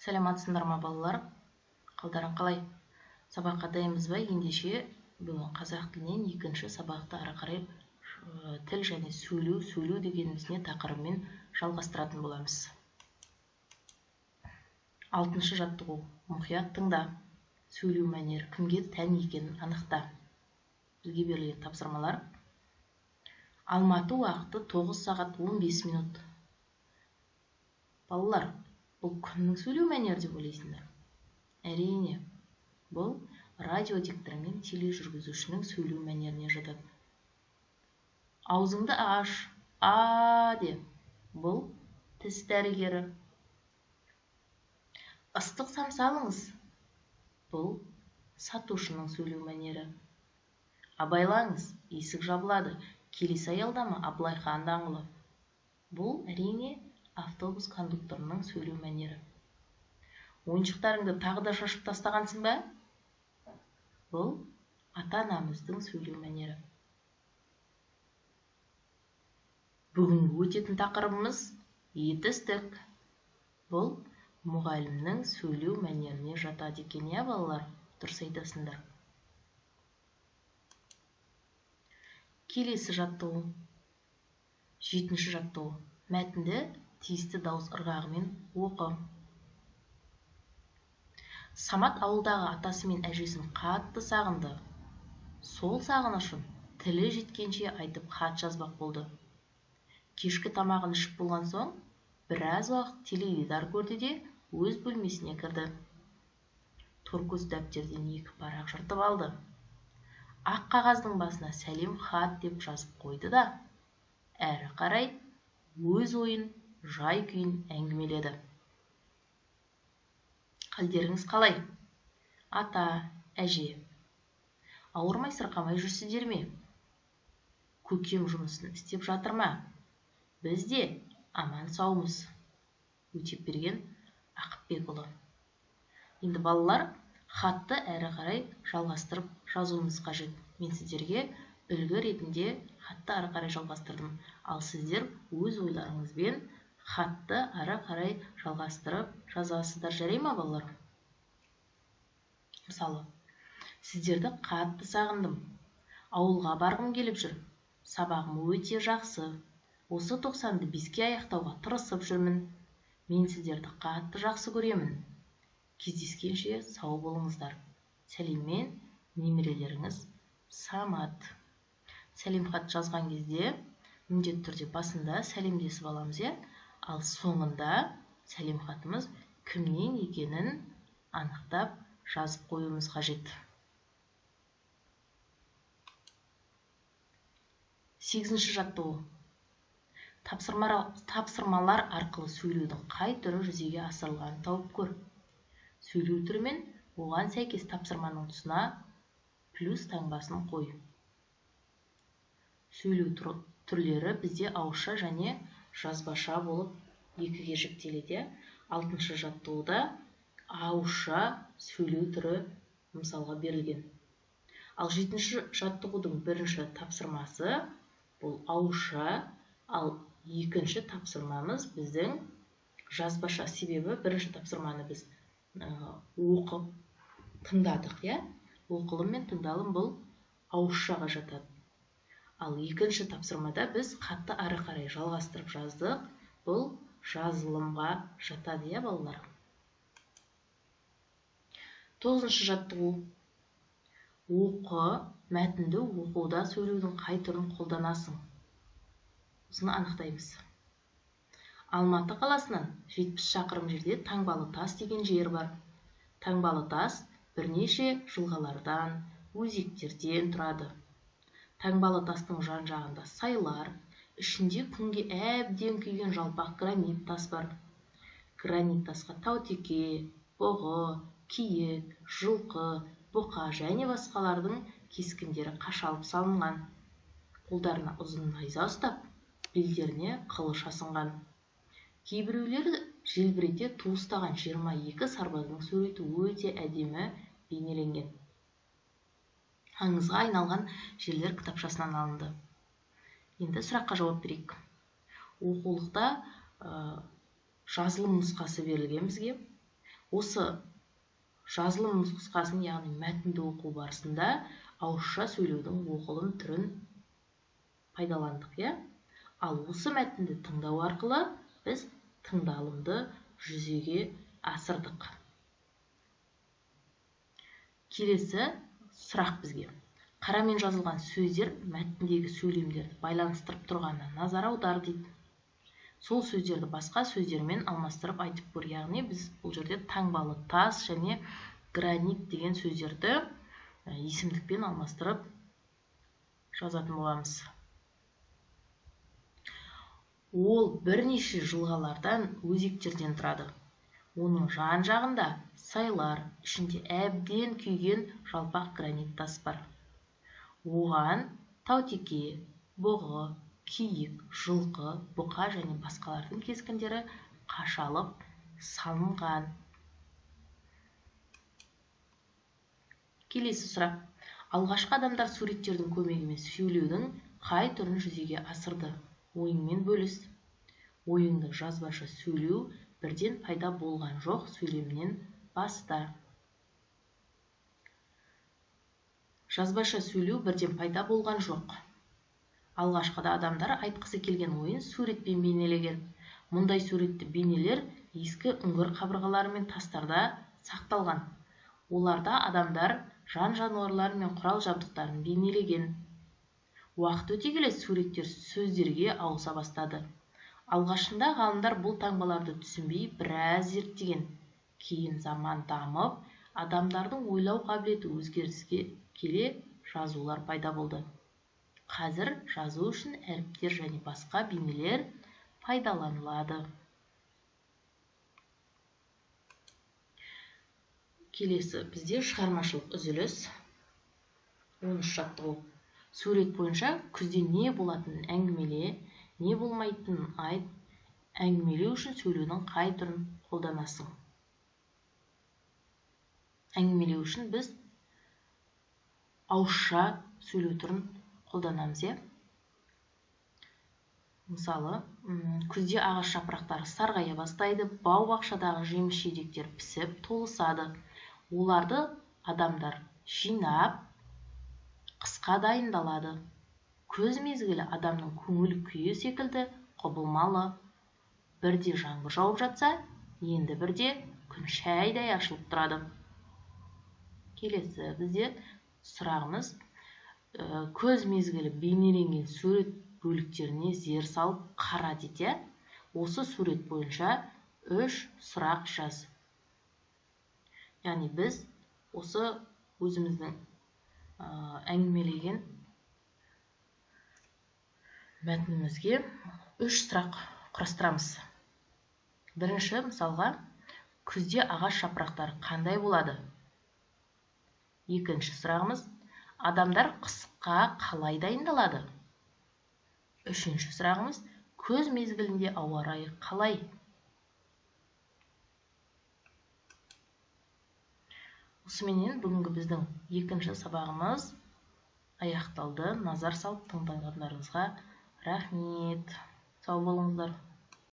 Сәлематсыңдар ма балалар? Қалдарың қалай? Сабаққа дайынбыз ба? Ендеше бүгін қазақ тілінен екінші сабақты ары қарай тіл және сөйлеу дегенімізне тақырыбымен жалғастыратын боламыз. 6-шы жаттығу. Мұқият тыңда. Сөйлеу мәнері кімге тән екенін анықта. Бізге берілген тапсырмалар. Алматы уақыты 9 сағат 15 минут. Балалар, бұл кімнің сөйлеу мәнері деп ойлайсыңдар? Әрине, бұл радиодиктор мен тележүргізушінің сөйлеу мәнеріне жатады. Аузыңды аш, де. Бұл тіс дәрігері. Ыстық самса алыңыз. Бұл сатушының сөйлеу мәнері. Абайлаңыз, есік жабылады. Келесі аялдама Абылай хан даңғылы. Бұл әрине автобус кондукторының сөйлеу мәнері. Ойыншықтарыңды тағы да шашып тастағансың ба? Бұл ата-анамыздың сөйлеу мәнері. Бүгінгі өтетін тақырыбымыз етістік. Бұл мұғалімнің сөйлеу мәнеріне жатады екен, иә балалар? Дұрыс айтасыңдар. Келесі жаттығу. 7-ші жаттығу. Мәтінді тиісті дауыс ырғағымен оқы. Самат ауылдағы атасы мен әжесін қатты сағынды. Сол сағынышын тілі жеткенше айтып хат жазбақ болды. Кешкі тамағын ішіп болған соң, біраз уақыт теледидар көрді де өз бөлмесіне кірді. Торкөз дәптерден 2 парақ жыртып алды. Ақ қағаздың басына сәлем хат деп жазып қойды да, әрі қарай өз ойын, жай күйін әңгімеледі. Қалдеріңіз қалай? Ата, әже. Ауырмай сырқамай жүрсіздер ме? Көкем жұмысын істеп жатыр ма? Біз де аман саумыз. Өтепберген Ақыпбекұлы. Енді балалар, хатты әрі қарай жалғастырып жазуымыз қажет. Мен сіздерге үлгі ретінде хатты ары қарай жалғастырдым. Ал сіздер өз ойларыңызбен хатты ары қарай жалғастырып жазасыздар, жарай ма балалар? Мысалы, сіздерді қатты сағындым. Ауылға барғым келіп жүр. Сабағым өте жақсы. Осы 90-ды 5-ке аяқтауға тырысып жүрмін. Мен сіздерді қатты жақсы көремін. Кездескенше сау болыңыздар. Сәлеммен немерелеріңіз Самат. Сәлем хат жазған кезде міндетті түрде басында сәлемдесіп аламыз, иә? Ал соңында сәлем хатымыз кімнен екенін анықтап жазып қоюымыз қажет. 8-ші жаттығу. Тапсырмалар арқылы сөйлеудің қай түрі жүзеге асырылғанын тауып көр. Сөйлеу түрі мен оған сәйкес тапсырманың тұсына плюс таңбасын қой. Сөйлеу түрлері бізде ауызша және жазбаша болып екіге жіктеледі. 6-шы жаттығуда ауызша сөйлеу түрі мысалға берілген. Ал 7-ші жаттығудың бірінші тапсырмасы бұл ауызша, ал екінші тапсырмамыз біздің жазбаша. Себебі бірінші тапсырманы біз оқып тыңдадық, иә? Оқылым мен тыңдалым бұл ауызшаға жатады. Ал екінші тапсырмада біз хатты ары қарай жалғастырып жаздық. Бұл жазылымға жатады, иә балалар? 9-шы жаттығу. Оқы, мәтінді оқуда сөйлеудің қай түрін қолданасың? Осыны анықтаймыз. Алматы қаласынан 70 шақырым жерде Таңбалы тас деген жер бар. Таңбалы тас бірнеше жылғалардан, өзектерден тұрады. Таңбалы тастың жан-жағында сайлар, ішінде күнге әбден күйген жалпақ гранит тас бар. Гранит тасқа таутеке, бұғы, киік, жылқы, бұқа және басқалардың кескіндері қашалып салынған. Қолдарына ұзын найза ұстап, белдеріне қылыш асынған. Кейбіреулері желбірете ту ұстаған 22 сарбаздың суреті өте әдемі бейнеленген. Аңызға айналған жерлер кітапшасынан алынды. Енді сұраққа жауап берейік. Оқулықта жазылым нұсқасы берілген бізге. Осы жазылым нұсқасын, яғни мәтінді оқу барысында ауызша сөйлеудің оқылым түрін пайдаландық, иә? Ал осы мәтінді тыңдау арқылы біз тыңдалымды жүзеге асырдық. Келесі сұрақ бізге: қарамен жазылған сөздер мәтіндегі сөйлемдерді байланыстырып тұрғанына назар аудар дейді. Сол сөздерді басқа сөздермен алмастырып айтып көр. Яғни біз бұл жерде таңбалы тас және гранит деген сөздерді есімдікпен алмастырып жазатын боламыз. Ол бірнеше жылғалардан, өзектерден тұрады. Оның жан-жағында сайлар, ішінде әбден күйген жалпақ гранит тас бар. Оған таутеке, бұғы, киік, жылқы, бұқа және басқалардың кескіндері қашалып салынған. Келесі сұрақ: алғашқы адамдар суреттердің көмегімен сөйлеудің қай түрін жүзеге асырды? Ойыңмен бөліс. Ойыңды жазбаша сөйлеу бірден пайда болған жоқ, сөйлемнен баста. Жазбаша сөйлеу бірден пайда болған жоқ. Алғашқыда адамдар айтқысы келген ойын суретпен бейнелеген. Мұндай суретті бейнелер ескі үңгір қабырғалары мен тастарда сақталған. Оларда адамдар жан-жануарлар мен құрал-жабдықтарын бейнелеген. Уақыт өте келе суреттер сөздерге ауыса бастады. Алғашында ғалымдар бұл таңбаларды түсінбей біраз зерттеген. Кейін заман дамып, адамдардың ойлау қабілеті өзгеріске келе жазулар пайда болды. Қазір жазу үшін әріптер және басқа бейнелер пайдаланылады. Келесі бізде шығармашылық үзіліс. 13 жаттығу. Сурет бойынша күзде не болатынын әңгімеле, не болмайтынын айт. Әңгімелеу үшін сөйлеудің қай түрін қолданасың? Әңгімелеу үшін біз ауызша сөйлеу түрін қолданамыз, е? Мысалы, күзде ағаш жапырақтары сарғая бастайды, бау-бақшадағы жеміс-жидектер пісіп, толысады. Оларды адамдар жинап, қысқа дайындалады. Күз мезгілі адамның көңіл күйі секілді құбылмалы. Бірде жаңбыр жауып жатса, енді бірде күн шәйдай ашылып тұрады. Келесі бізде сұрағымыз: көз мезгілі бейнеленген сурет бөліктеріне зер салып қара дейді. Осы сурет бойынша 3 сұрақ жаз. Яғни біз осы өзіміздің әңгімелеген мәтінімізге 3 сұрақ құрастырамыз. Бірінші мысалға: күзде ағаш жапырақтары қандай болады? Екінші сұрағымыз: адамдар қысқа қалай дайындалады? Үшінші сұрағымыз: көз мезгілінде ауа райы қалай? Осыменен бүгінгі біздің екінші сабағымыз аяқталды. Назар салып тыңдағандарыңызға рахмет. Сау болыңыздар.